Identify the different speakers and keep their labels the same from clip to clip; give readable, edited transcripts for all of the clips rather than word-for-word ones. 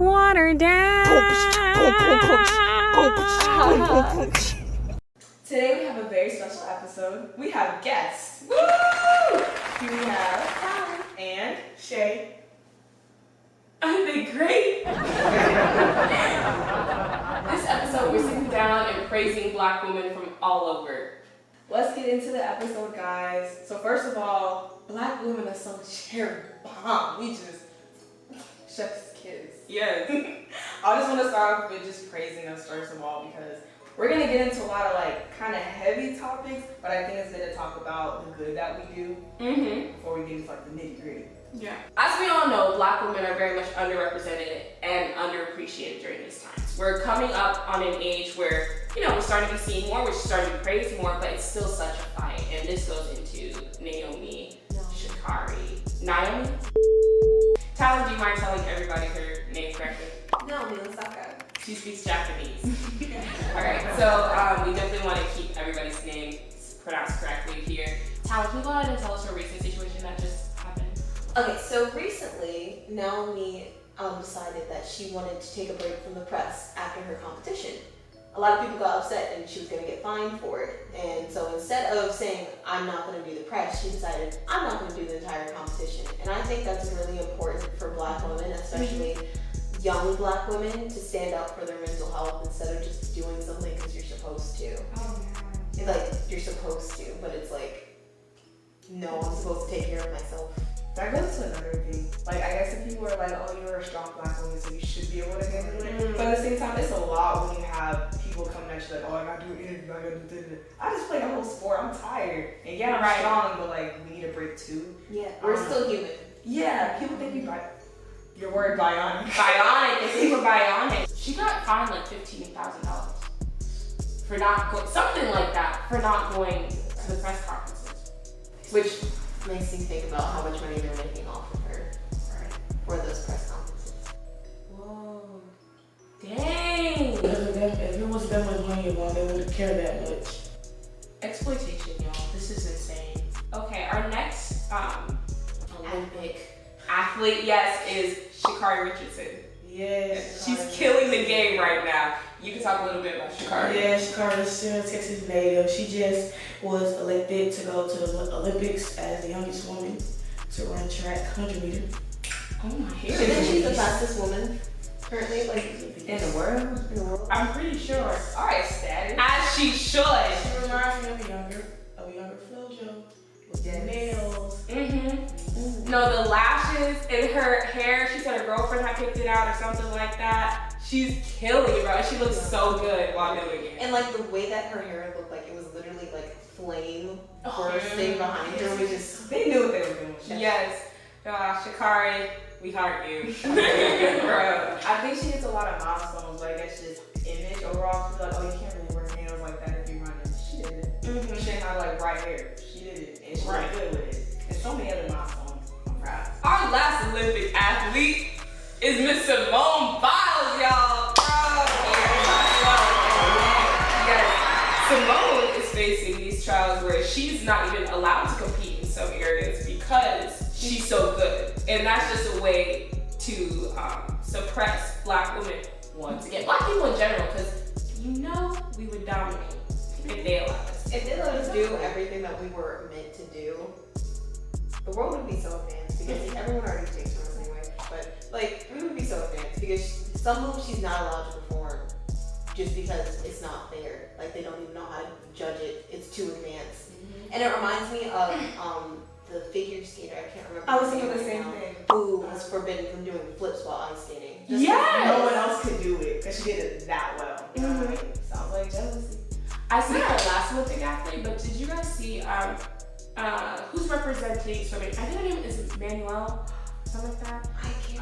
Speaker 1: water down.
Speaker 2: Today we have a very special episode. We have guests. Woo! Here we have Talen and Shay.
Speaker 3: Aren't they great? This episode, we're sitting down and praising Black women from all over.
Speaker 2: Let's get into the episode, guys. So first of all, Black women are so cherry bomb. We just chef's kiss.
Speaker 3: Yes.
Speaker 2: I just want to start off with just praising us first of all, because we're gonna get into a lot of like kind of heavy topics, but I think it's good to talk about the good that we do before we get into like the nitty gritty.
Speaker 3: Yeah. As we all know, Black women are very much underrepresented and underappreciated during these times. We're coming up on an age where, we're starting to be seen more, we're starting to be praised more, but it's still such a fight. And this goes into Naomi, Shikari, Naomi. Talen, do you mind telling everybody her name correctly?
Speaker 2: Naomi Osaka.
Speaker 3: She speaks Japanese. Alright, so we definitely want to keep everybody's name pronounced correctly here. Talen, can you go ahead and tell us your recent situation that just happened?
Speaker 4: Okay, so recently, Naomi decided that she wanted to take a break from the press after her competition. A lot of people got upset and she was going to get fined for it. And so instead of saying, I'm not going to do the press, she decided, I'm not going to do the entire competition. And I think that's really important for Black women, especially young Black women, to stand up for their mental health instead of just doing something because you're supposed to.
Speaker 3: Oh,
Speaker 4: It's like, you're supposed to, but it's like, no, I'm supposed to take care of myself.
Speaker 2: That goes to another thing. Like, I guess if people are like, oh, you're a strong Black woman, so you should be able to handle it. But at the same time, it's a lot when you have people coming at you like, oh, I gotta do an interview, I gotta do this. I just played a whole sport, I'm tired. And yeah, I'm strong, but like, we need a break too.
Speaker 4: Yeah, we're still human.
Speaker 2: Yeah, people think you your word bionic.
Speaker 3: Bionic, they think we're bionic. She got fined like $15,000 for not going, something like that, for not going to the press conferences. Which
Speaker 4: makes me think about how much money they're making off of her for those press conferences.
Speaker 3: Whoa. Dang.
Speaker 5: If it wasn't that much money involved, they wouldn't care that much.
Speaker 3: Exploitation, y'all. This is insane. Okay, our next Olympic athlete, is Shikari Richardson.
Speaker 5: Yes.
Speaker 3: She's killing the game right now. You can talk a little bit about Shikari.
Speaker 5: Yeah, Shikari is a Texas native. She just was elected to go to the Olympics as the youngest woman to run track 100 meters.
Speaker 3: Oh my God.
Speaker 4: Isn't she the fastest woman currently, like
Speaker 2: In the world?
Speaker 4: in the world?
Speaker 3: I'm pretty sure.
Speaker 2: Alright, status.
Speaker 3: As she should.
Speaker 5: She reminds me of a younger Flojo with the nails.
Speaker 3: No, the lashes and her hair. She said her girlfriend had picked it out or something like that. She's killing it, bro. She looks so good while doing it.
Speaker 4: And like the way that her hair looked like it was literally like flame bursting behind her was just.
Speaker 2: They knew what they were doing.
Speaker 3: Yes. Shikari, we heart you.
Speaker 2: Bro, I think she hits a lot of milestones, but I guess just image overall. She's like, oh, you can't really wear nails like that if you're running. She did it. She didn't have like bright hair. She did it, and she was good with it. And so many other milestones. I'm proud.
Speaker 3: Our last Olympic athlete is Miss Simone Biles, y'all. Yes. Simone is facing these trials where she's not even allowed to compete in some areas because she's so good. And that's just a way to suppress Black women once again. Black people in general, because we would dominate if they allowed us.
Speaker 4: If they let us do everything that we were meant to do, the world would be so advanced because everyone already takes from us anyway. But like, we would be so advanced because some moves she's not allowed to perform just because it's not fair. Like they don't even know how to judge it. It's too advanced. And it reminds me of the figure skater. I can't remember.
Speaker 2: I was thinking the same thing.
Speaker 4: Who was forbidden from doing flips while ice skating?
Speaker 2: Just no one else could do it because she did it that well. You know what I mean? Sounds like jealousy.
Speaker 3: I see our last Olympic athlete, but did you guys see who's representing swimming? I think her name is Manuel, something like that.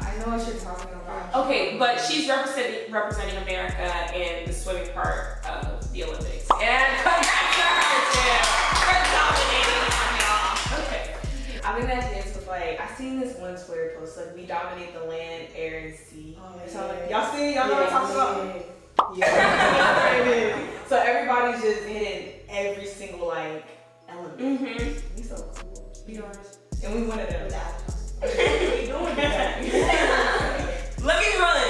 Speaker 2: I know what you're talking about.
Speaker 3: Okay, but she's representing America in the swimming part of the Olympics. And congratulations for dominating, y'all. Okay.
Speaker 2: I think that dance was like, I seen this one Twitter post like, we dominate the land, air, and sea. So like, y'all see? Y'all know what I'm talking about? Yeah. So everybody's just hitting every single like element. We so cool.
Speaker 3: Be honest.
Speaker 2: And we wanted them.
Speaker 4: What are you doing?
Speaker 3: Let me run.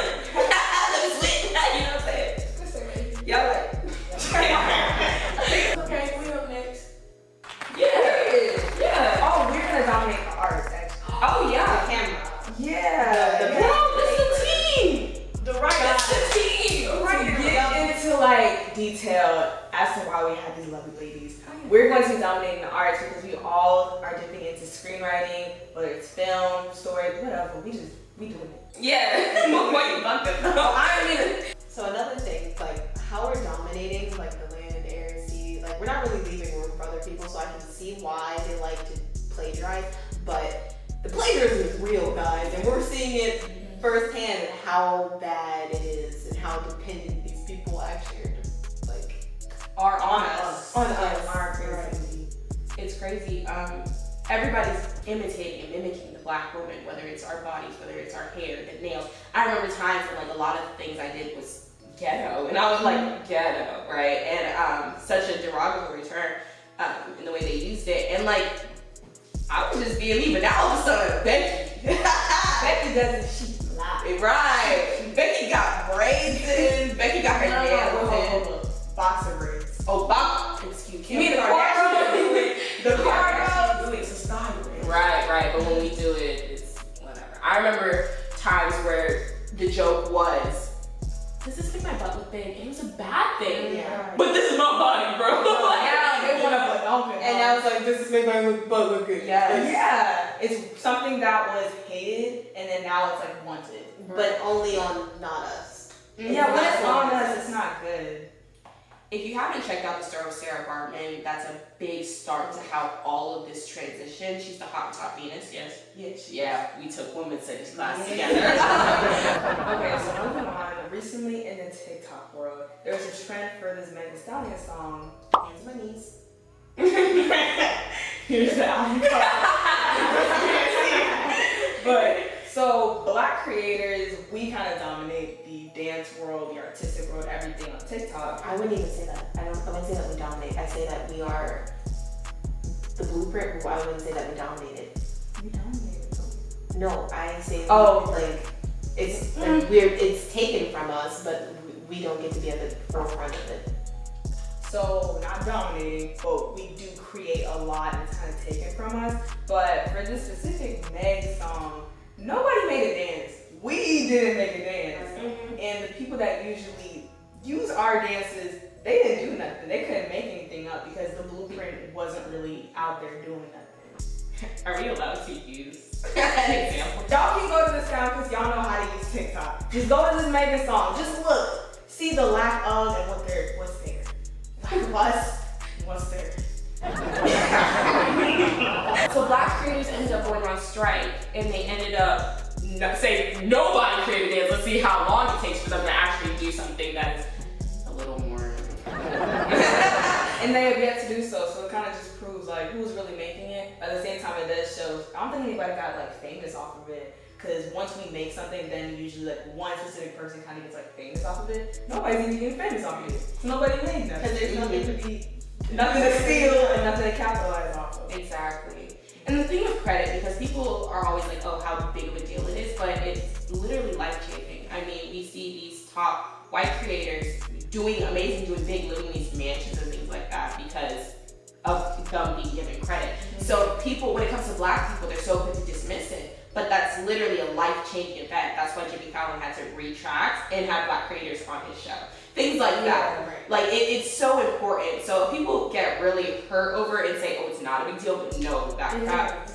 Speaker 2: detail as to why we have these lovely ladies. We're going to be dominating the arts because we all are dipping into screenwriting, whether it's film, story, whatever. We doing it.
Speaker 3: Yeah. What you bumped it?
Speaker 2: I mean,
Speaker 4: So another thing, like how we're dominating like the land, air, and sea, like we're not really leaving room for other people, so I can see why they like to plagiarize, but the plagiarism is real, guys, and we're seeing it firsthand how bad it is and how dependent these people actually
Speaker 3: Are on us.
Speaker 4: On us.
Speaker 2: Our crazy.
Speaker 3: It's crazy. Everybody's imitating and mimicking the Black woman, whether it's our bodies, whether it's our hair, the nails. I remember times when like a lot of the things I did was ghetto, and I was like ghetto, right? And such a derogatory term in the way they used it, and like I was just being me, but now all of a sudden Becky
Speaker 2: doesn't, she's black.
Speaker 3: right? Becky got braids in. Becky got her nails in.
Speaker 2: Boxer braids.
Speaker 3: Oh, Bob, excuse me.
Speaker 2: You mean the cornrows?
Speaker 3: The
Speaker 2: cornrows? It's a style.
Speaker 3: Right, but when we do it, it's whatever. I remember times where the joke was, does this make my butt look big? It was a bad thing.
Speaker 4: Yeah.
Speaker 3: But this is my body, bro.
Speaker 2: Yeah, they want to put
Speaker 4: and I was like, this is making my butt look good.
Speaker 2: Yeah, it's something that was hated, and then now it's like wanted.
Speaker 4: But only on not us.
Speaker 2: Yeah, when it's on us, it's not good.
Speaker 3: If you haven't checked out the story of Sarah Bartman, that's a big start to how all of this transition. She's the hot top Venus, yes? Yeah, we took women's studies class together.
Speaker 2: Okay, so moving on. Recently in the TikTok world, there was a trend for this Megan Thee Stallion song, Hands on My Knees. Here's the album But so Black creators, we kind of dominate the dance world, the artistic world, everything on TikTok.
Speaker 4: I wouldn't even say that. I wouldn't say that we dominate. I say that we are the blueprint. I wouldn't say that we dominated.
Speaker 2: We dominated.
Speaker 4: No, I say like it's like it's taken from us, but we don't get to be at the forefront of it.
Speaker 2: So not dominating, but we do create a lot and it's kind of taken from us. But for this specific Meg song, nobody made a dance. We didn't make a dance. And the people that usually use our dances, they didn't do nothing. They couldn't make anything up because the blueprint wasn't really out there doing nothing.
Speaker 3: Are we allowed to use an example?
Speaker 2: Y'all can go to this sound because y'all know how to use TikTok. Just go to this Megan song. Just look. See the lack of and what's there. What's there?
Speaker 3: So Black creators ended up going on strike, and they ended up saying nobody created dance. Let's see how long it takes for them to actually do something that is a little more.
Speaker 2: And they have yet to do so. So it kind of just proves like who's really making it. At the same time, it does show. I don't think anybody got like famous off of it. Because once we make something, then usually like one specific person kind of gets like famous off of it. Nobody's even getting famous off of it. Nobody made that. Because there's nothing to be, nothing to steal and nothing to capitalize off of.
Speaker 3: Exactly. And the thing with credit, because people are always like, oh, how big of a deal it is, but it's literally life-changing. I mean, we see these top white creators doing amazing, doing big, living in these mansions and things like that because of them being given credit. So people, when it comes to Black people, they're so quick to dismiss it. But that's literally a life-changing event. That's why Jimmy Fallon had to retract and have Black creators on his show. Things like that.
Speaker 2: Right.
Speaker 3: Like, it's so important. So people get really hurt over it and say, oh, it's not a big deal, but no, that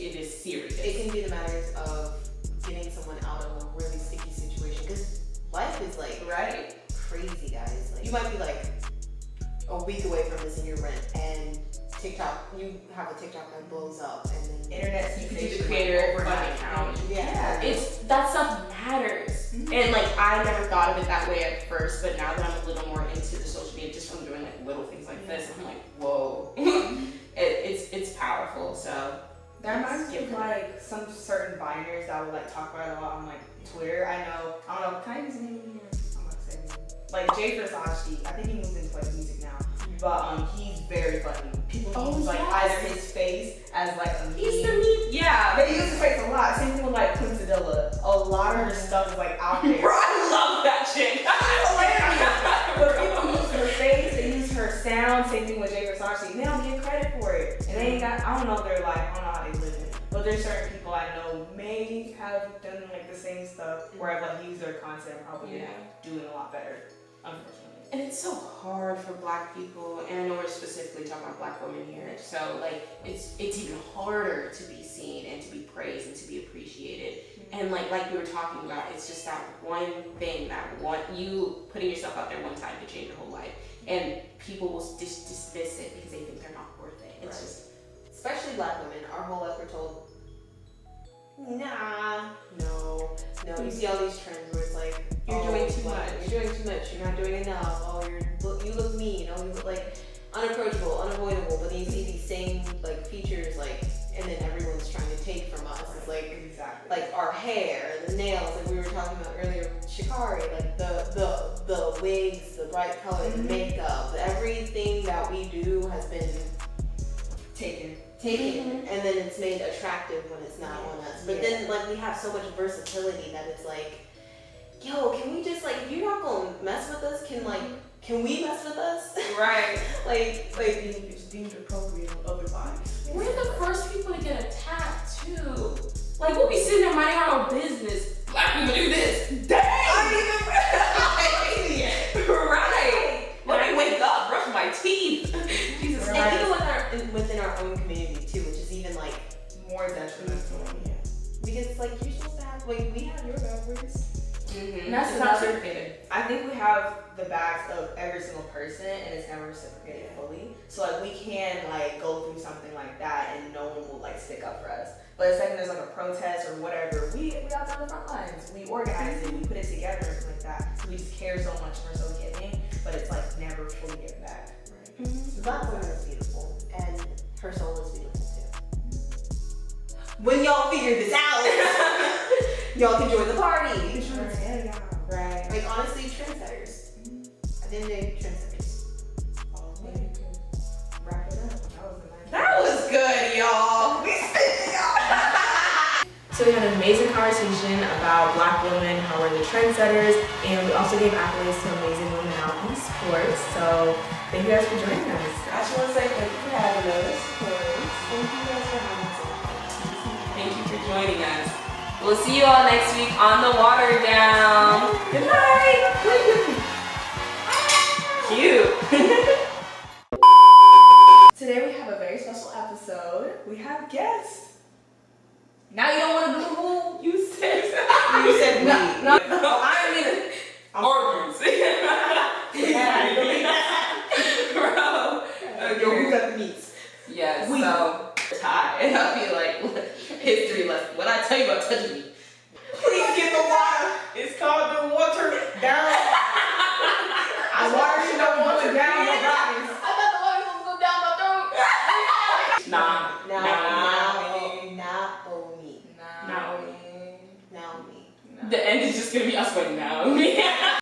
Speaker 3: it is serious.
Speaker 4: It can be the matters of getting someone out of a really sticky situation. Because life is like crazy, guys. Like you might be like a week away from missing your rent and TikTok, you have a TikTok that blows up and then
Speaker 2: Internet,
Speaker 3: you can do the creator fund account.
Speaker 4: Yeah.
Speaker 3: That stuff matters. And like I never thought of it that way at first, but now that I'm a little more into the social media just from doing like little things like this, I'm like, whoa. it's powerful. So
Speaker 2: that reminds me of like some certain biners that would like talk about it a lot on like Twitter. I don't know, can I use his name in here? I'm not saying his name. Like Jay Versace, I think he moves into like music now. But he's very funny. People use like either his face as like a meme.
Speaker 3: He's the meme. Yeah.
Speaker 2: They use his face a lot. Same thing with like Quincidilla. A lot of her stuff is like out there.
Speaker 3: Bro, I love that chick.
Speaker 2: But people use her face, they use her sound. Same thing with Jay Versace. They don't get credit for it. And they ain't got, I don't know if they're like, I don't know how they live it. But there's certain people I know may have done like the same stuff where I've like used their content probably doing a lot better, unfortunately.
Speaker 3: And it's so hard for Black people, and I know we're specifically talking about Black women here, so like it's even harder to be seen and to be praised and to be appreciated. And like we were talking about, it's just that one thing, you putting yourself out there one time to change your whole life, and people will just dismiss it because they think they're not worth it. It's just,
Speaker 4: especially Black women, our whole life we're told, nah, no. You see all these trends where it's like,
Speaker 2: You're doing too much.
Speaker 4: You're doing too much. You're not doing enough. Oh, you look mean. Oh, you look like unapproachable, unavoidable. But then you see these same like features like, and then everyone's trying to take from us. It's like like our hair, the nails, like we were talking about earlier, Shikari, like the wigs, the bright colors, the makeup, everything that we do has been taken, and then it's made attractive when it's not on us. But then like we have so much versatility that it's like, yo, can we just like, if you're not gonna mess with us, can we mess with us?
Speaker 2: Right.
Speaker 4: like
Speaker 5: It's deemed appropriate on other bodies.
Speaker 3: we're the first people to get attacked too. Like we'll be sitting there minding our own business. Black people do this. Dang! Right. Let me wake up, brush my teeth. Jesus
Speaker 4: and
Speaker 3: Christ.
Speaker 4: even within our own community too, which is even like
Speaker 2: More detrimental.
Speaker 4: because it's like you're supposed to have like we have your boundaries.
Speaker 3: And
Speaker 2: That's
Speaker 3: it's not
Speaker 2: another-
Speaker 3: reciprocated.
Speaker 2: I think we have the backs of every single person, and it's never reciprocated fully. So like we can like go through something like that, and no one will like stick up for us. But the second there's like a protest or whatever, we out on the front lines. We organize it, we put it together, and stuff like that. So we just care so much, and we're so giving, but it's like never fully given back.
Speaker 4: The Black woman is beautiful, and her soul is beautiful too. When y'all figure this out, y'all can join the party.
Speaker 2: Right.
Speaker 4: Like honestly, trendsetters. At the end of the day, trendsetters.
Speaker 2: Wrap it up.
Speaker 3: That was good, y'all. We spit, y'all.
Speaker 2: So we had an amazing conversation about Black women, how we're the trendsetters, and we also gave accolades to amazing women out in sports. So thank you guys for joining us.
Speaker 5: I just want to say thank you for having us.
Speaker 4: Thank you guys for having us.
Speaker 3: Thank you for joining us. We'll see you all next week on The Water Down. Good night. Cute.
Speaker 2: Today we have a very special episode. We have guests. Now you don't want to do the rule?
Speaker 3: You said
Speaker 4: You said we.
Speaker 2: No, I mean
Speaker 3: organs. Bro.
Speaker 4: Yo, who got the meats?
Speaker 3: Yes, so tie. And I'll be like, history lesson. What I tell you about touching me?
Speaker 2: please get the water. It's called the water down. The water should not go down your bodies.
Speaker 4: I thought the water was going to go down my throat.
Speaker 3: Nah.
Speaker 4: Now me.
Speaker 3: The end is just gonna be us going now.